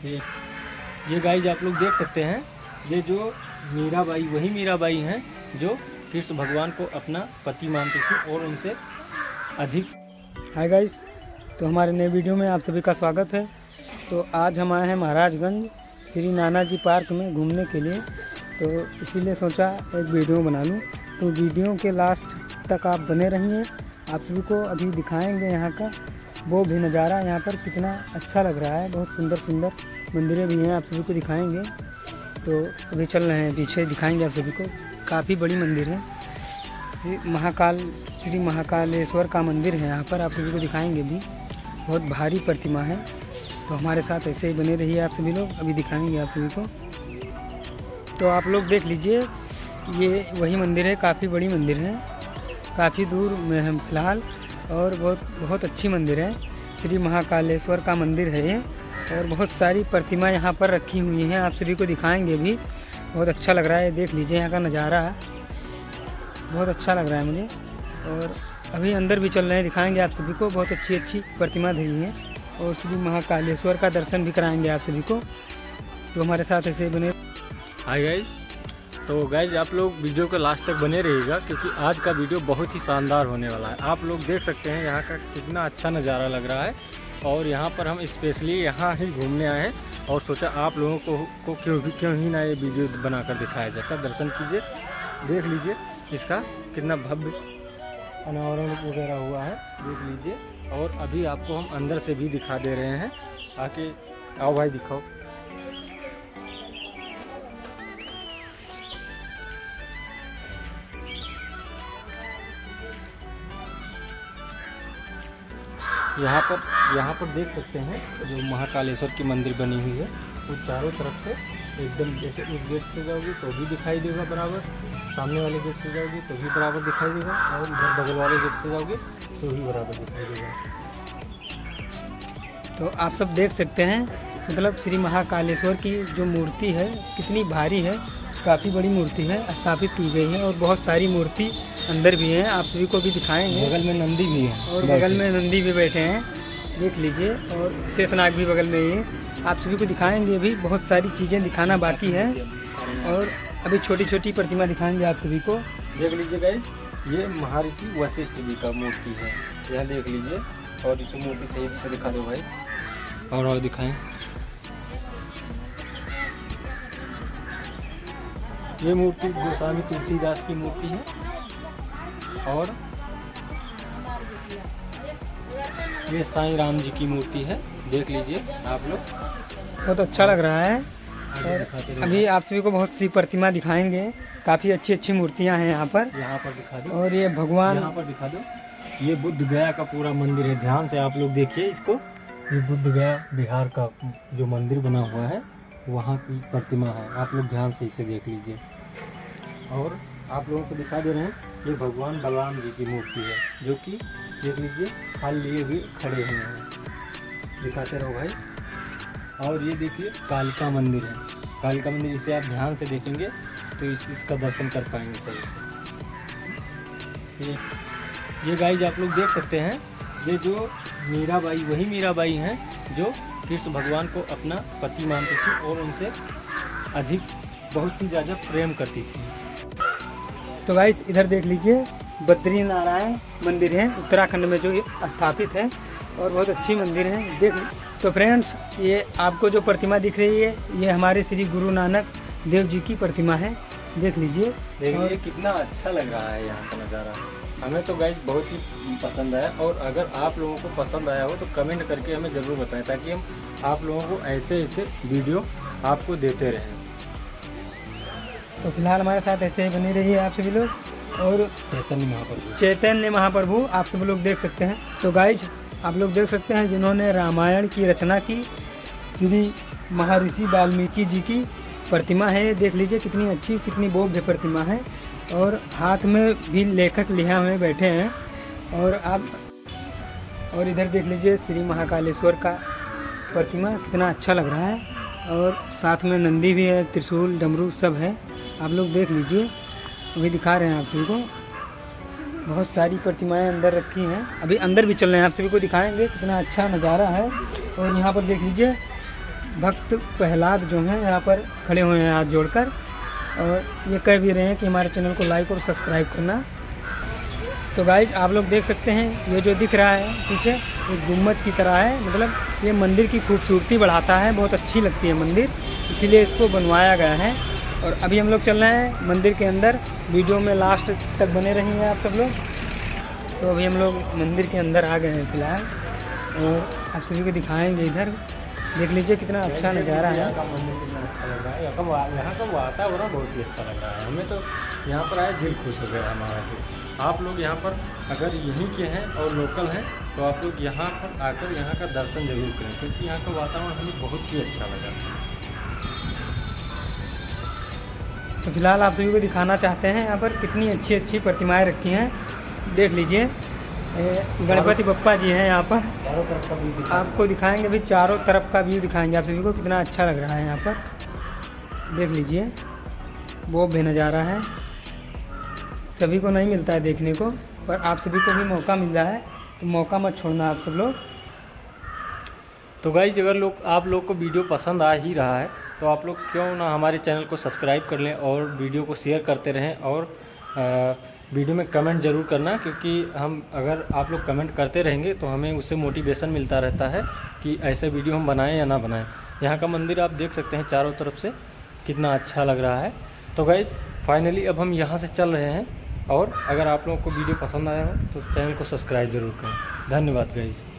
ये गाइज आप लोग देख सकते हैं, ये जो मीराबाई वही मीराबाई हैं जो कृष्ण भगवान को अपना पति मानती थी और उनसे अधिक। हाय गाइस, तो हमारे नए वीडियो में आप सभी का स्वागत है। तो आज हम आए हैं महाराजगंज श्री नानाजी पार्क में घूमने के लिए, तो इसीलिए सोचा एक वीडियो बना लूं। तो वीडियो के लास्ट तक आप बने रहिए, आप सभी को अभी दिखाएंगे यहाँ का वो भी नज़ारा। यहाँ पर कितना अच्छा लग रहा है, बहुत सुंदर सुंदर मंदिरें भी हैं, आप सभी को दिखाएंगे। तो अभी चल रहे हैं पीछे, दिखाएंगे आप सभी को। काफ़ी बड़ी मंदिर है, श्री महाकालेश्वर का मंदिर है यहाँ पर, आप सभी को दिखाएंगे भी। बहुत भारी प्रतिमा है, तो हमारे साथ ऐसे ही बने रहिए आप सभी लोग, अभी दिखाएंगे आप सभी को। तो आप लोग देख लीजिए, ये वही मंदिर है, काफ़ी बड़ी मंदिर है, काफ़ी दूर में हम फिलहाल, और बहुत अच्छी मंदिर है। श्री महाकालेश्वर का मंदिर है ये, और बहुत सारी प्रतिमा यहाँ पर रखी हुई हैं, आप सभी को दिखाएंगे भी। बहुत अच्छा लग रहा है, देख लीजिए यहाँ का नज़ारा, बहुत अच्छा लग रहा है मुझे। और अभी अंदर भी चल रहे हैं, दिखाएंगे आप सभी को। बहुत अच्छी अच्छी प्रतिमा धरी हैं, और श्री महाकालेश्वर का दर्शन भी कराएंगे आप सभी को। तो हमारे साथ ऐसे बने। हाय गाइज, तो गाइज आप लोग वीडियो के लास्ट तक बने रहिएगा, क्योंकि आज का वीडियो बहुत ही शानदार होने वाला है। आप लोग देख सकते हैं यहाँ का कितना अच्छा नज़ारा लग रहा है, और यहाँ पर हम स्पेशली यहाँ ही घूमने आए हैं, और सोचा आप लोगों को क्यों ही ना ये वीडियो बनाकर दिखाया जाता। दर्शन कीजिए, देख लीजिए इसका कितना भव्य अनावरण वगैरह हुआ है, देख लीजिए। और अभी आपको हम अंदर से भी दिखा दे रहे हैं, आके आओ भाई दिखाओ। यहाँ पर देख सकते हैं जो महाकालेश्वर की मंदिर बनी हुई है, वो चारों तरफ से एकदम, जैसे उस गेट से जाओगी तो भी दिखाई देगा बराबर, सामने वाले गेट से जाओगी तो भी बराबर दिखाई देगा, और इधर बगल वाले गेट से जाओगे तो भी बराबर दिखाई देगा। तो आप सब देख सकते हैं, मतलब श्री महाकालेश्वर की जो मूर्ति है कितनी भारी है, काफ़ी बड़ी मूर्ति है, स्थापित की गई है, और बहुत सारी मूर्ति अंदर भी हैं, आप सभी को भी दिखाएंगे। बगल में नंदी भी है, और बगल में नंदी भी बैठे हैं, देख लीजिए, और शेषनाग भी बगल में ही है, आप सभी को दिखाएंगे। भी बहुत सारी चीज़ें दिखाना बाकी है, और अभी छोटी छोटी प्रतिमा दिखाएंगे आप सभी को। देख लीजिए गाइस, ये महर्षि वशिष्ठ जी का मूर्ति है, यह देख लीजिए। और इस मूर्ति सही से दिखा दो भाई, और दिखाएं। ये मूर्ति गोस्वामी तुलसीदास की मूर्ति है, और ये साईं राम जी की मूर्ति है, देख लीजिए आप लोग। बहुत अच्छा लग रहा है, और अभी आप सभी को बहुत सी प्रतिमा दिखाएंगे, काफ़ी अच्छी अच्छी मूर्तियां हैं यहाँ पर दिखा दो। और ये भगवान, यहाँ पर दिखा दो, ये बुद्ध गया का पूरा मंदिर है, ध्यान से आप लोग देखिए इसको। ये बुद्ध गया बिहार का जो मंदिर बना हुआ है, वहाँ की प्रतिमा है, आप लोग ध्यान से इसे देख लीजिए। और आप लोगों को दिखा दे रहे हैं, ये भगवान बलराम जी की मूर्ति है, जो कि देख लीजिए हाल लिए हुए खड़े हुए हैं, दिखाते रहो भाई। और ये देखिए कालिका मंदिर है, कालिका मंदिर, इसे आप ध्यान से देखेंगे तो इसका दर्शन कर पाएंगे सही से। ये गाइज आप लोग देख सकते हैं, ये जो मीराबाई वही मीराबाई हैं जो कृष्ण भगवान को अपना पति मानती थी और उनसे अधिक बहुत सी ज़्यादा प्रेम करती थी। तो गाइस इधर देख लीजिए, बद्री नारायण मंदिर है, उत्तराखंड में जो स्थापित है, और बहुत अच्छी मंदिर है, देख। तो फ्रेंड्स, ये आपको जो प्रतिमा दिख रही है, ये हमारे श्री गुरु नानक देव जी की प्रतिमा है, देख लीजिए। देखिए कितना अच्छा लग रहा है यहाँ का नज़ारा, हमें तो गाइस बहुत ही पसंद आया। और अगर आप लोगों को पसंद आया हो तो कमेंट करके हमें ज़रूर बताएं, ताकि हम आप लोगों को ऐसे वीडियो आपको देते रहें। तो फिलहाल हमारे साथ ऐसे ही बने रहिए आप सभी लोग। और चैतन्य महाप्रभु आप सभी लोग देख सकते हैं। तो गाइज आप लोग देख सकते हैं, जिन्होंने रामायण की रचना की, श्री महर्षि वाल्मीकि जी की प्रतिमा है, देख लीजिए कितनी अच्छी, कितनी भव्य प्रतिमा है, और हाथ में भी लेखक लिया हुए बैठे हैं। और इधर देख लीजिए श्री महाकालेश्वर का प्रतिमा, कितना अच्छा लग रहा है, और साथ में नंदी भी है, त्रिशूल डमरू सब है, आप लोग देख लीजिए। अभी दिखा रहे हैं आप सभी को, बहुत सारी प्रतिमाएं अंदर रखी हैं, अभी अंदर भी चल रहे हैं, आप सभी को दिखाएंगे, कितना अच्छा नज़ारा है। और यहाँ पर देख लीजिए, भक्त प्रहलाद जो हैं यहाँ पर खड़े हुए हैं हाथ जोड़कर, और ये कह भी रहे हैं कि हमारे चैनल को लाइक और सब्सक्राइब करना। तो गाइज आप लोग देख सकते हैं ये जो दिख रहा है पीछे एक गुम्बज की तरह है, मतलब ये मंदिर की खूबसूरती बढ़ाता है, बहुत अच्छी लगती है मंदिर, इसीलिए इसको बनवाया गया है। और अभी हम लोग चल रहे हैं मंदिर के अंदर, वीडियो में लास्ट तक बने रहेंगे आप सब लोग। तो अभी हम लोग मंदिर के अंदर आ गए हैं फिलहाल, और आप सभी को दिखाएंगे। इधर देख लीजिए कितना अच्छा नज़ारा है। यहाँ का मंदिर कितना अच्छा लग रहा है, यहाँ का वातावरण बहुत ही अच्छा लग रहा है। हमें तो यहाँ पर आए दिल खुश हो गया हमारा। तो आप लोग यहाँ पर अगर यहीं के हैं और लोकल हैं तो आप लोग यहाँ पर आकर यहाँ का दर्शन जरूर करें, क्योंकि यहाँ का वातावरण हमें बहुत ही अच्छा लगा। तो फिलहाल आप सभी को दिखाना चाहते हैं यहाँ पर कितनी अच्छी अच्छी प्रतिमाएं रखी हैं। देख लीजिए गणपति बप्पा जी हैं यहाँ पर, चारों तरफ का व्यू आपको दिखाएंगे भी, चारों तरफ का व्यू दिखाएंगे आप सभी को, कितना अच्छा लग रहा है यहाँ पर। देख लीजिए वो भी नज़ारा है, सभी को नहीं मिलता है देखने को, पर आप सभी को भी मौका मिल रहा है, तो मौका मत छोड़ना आप सब लोग। तो गाइज अगर आप लोग को वीडियो पसंद आ ही रहा है तो आप लोग क्यों ना हमारे चैनल को सब्सक्राइब कर लें और वीडियो को शेयर करते रहें, और वीडियो में कमेंट ज़रूर करना, क्योंकि अगर आप लोग कमेंट करते रहेंगे तो हमें उससे मोटिवेशन मिलता रहता है कि ऐसे वीडियो हम बनाएं या ना बनाएं। यहाँ का मंदिर आप देख सकते हैं चारों तरफ से कितना अच्छा लग रहा है। तो गाइज फाइनली अब हम यहाँ से चल रहे हैं, और अगर आप लोगों को वीडियो पसंद आया हो तो चैनल को सब्सक्राइब ज़रूर करें। धन्यवाद गाइज।